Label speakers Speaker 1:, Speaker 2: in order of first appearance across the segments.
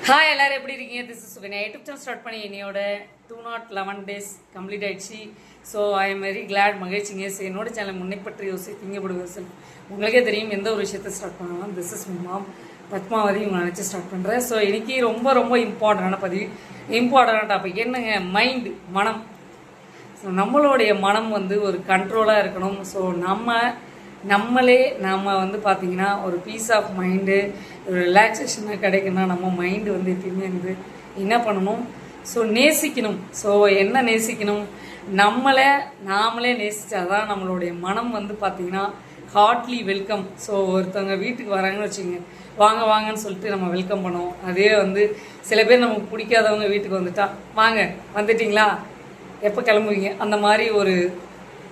Speaker 1: Hi எல்லாரும் எப்படி இருக்கீங்க? This is Sukanya. YouTube channel start பண்ணி என்னையோட 211 days கம்ப்ளீட் ஆயிடுச்சு. So I am very glad, மகிழ்ச்சிங்க. என்னோட சேனல் முன்னை பற்றி திங்கப்படுவது உங்களுக்கே தெரியும். எந்த ஒரு விஷயத்தை ஸ்டார்ட் பண்ணலாம். திஸ் இஸ் மாம் பத்மாவதி உங்களை நினச்சி ஸ்டார்ட் பண்ணுறேன். ஸோ இன்றைக்கி ரொம்ப ரொம்ப இம்பார்ட்டண்டான பதிவு, இம்பார்ட்டண்டான டாபிக் என்னங்க, மைண்டு, மனம். ஸோ நம்மளுடைய மனம் ஒரு கண்ட்ரோலாக இருக்கணும். ஸோ நம்மளே பார்த்திங்கன்னா ஒரு பீஸ் ஆஃப் மைண்டு, ஒரு ரிலாக்ஸேஷனாக கிடைக்குன்னா நம்ம மைண்டு எப்பயுமே என்ன பண்ணணும், ஸோ நேசிக்கணும். ஸோ என்ன நேசிக்கணும், நாமளே நேசித்தாதான் நம்மளுடைய மனம் பார்த்திங்கன்னா ஹார்ட்லி வெல்கம். ஸோ ஒருத்தவங்க வீட்டுக்கு வராங்கன்னு வச்சுக்கோங்க, வாங்க வாங்கன்னு சொல்லிட்டு நம்ம வெல்கம் பண்ணுவோம். அதே சில பேர் நமக்கு பிடிக்காதவங்க வீட்டுக்கு வந்துட்டா, வாங்க வந்துட்டிங்களா, எப்போ கிளம்புவீங்க, அந்த மாதிரி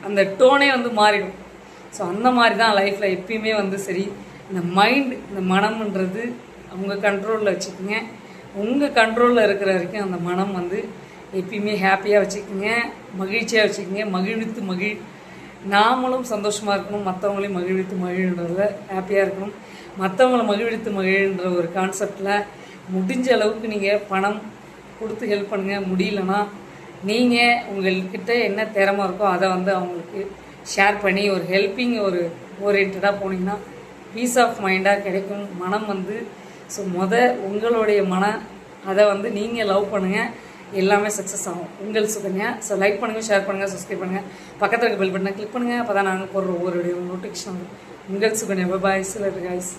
Speaker 1: அந்த டோனே மாறிடும். ஸோ அந்த மாதிரி தான் லைஃப்பில் எப்பயுமே சரி, இந்த மைண்ட், இந்த மனம்ன்றது அவங்க கண்ட்ரோலில் வச்சுக்கோங்க. உங்கள் கண்ட்ரோலில் இருக்கிற வரைக்கும் அந்த மனம் எப்பயுமே ஹாப்பியாக வச்சுக்கோங்க, மகிழ்ச்சியாக வச்சுக்கோங்க. நாமளும் சந்தோஷமாக இருக்கணும், மற்றவங்களையும் மகிழ்வித்து ஹாப்பியாக இருக்கணும். மற்றவங்கள மகிழ்வித்து மகிழ்ன்ற ஒரு கான்செப்டில் முடிஞ்ச அளவுக்கு நீங்கள் பணம் கொடுத்து ஹெல்ப் பண்ணுங்கள். முடியலன்னா நீங்கள் உங்கள்கிட்ட என்ன திறமை இருக்கோ அதை அவங்களுக்கு ஷேர் பண்ணி ஒரு ஹெல்ப்பிங் ஓரியன்டாக போனீங்கன்னா பீஸ் ஆஃப் மைண்டாக கிடைக்கும். மனம் ஸோ உங்களுடைய அதை நீங்கள் லவ் பண்ணுங்கள், எல்லாமே சக்ஸஸ் ஆகும். உங்கள் சுகன்யா. ஸோ லைக் பண்ணுங்கள், ஷேர் பண்ணுங்கள், சப்ஸ்கிரைப் பண்ணுங்கள், பக்கத்தில் இருக்க பெல் பட்டனை கிளிக் பண்ணுங்கள். அப்போ தான் நாங்கள் போடுற ஒவ்வொரு நோட்டிஃபிகேஷன் உங்கள் சுகன்யா. பாய். சிலர் கைஸ்.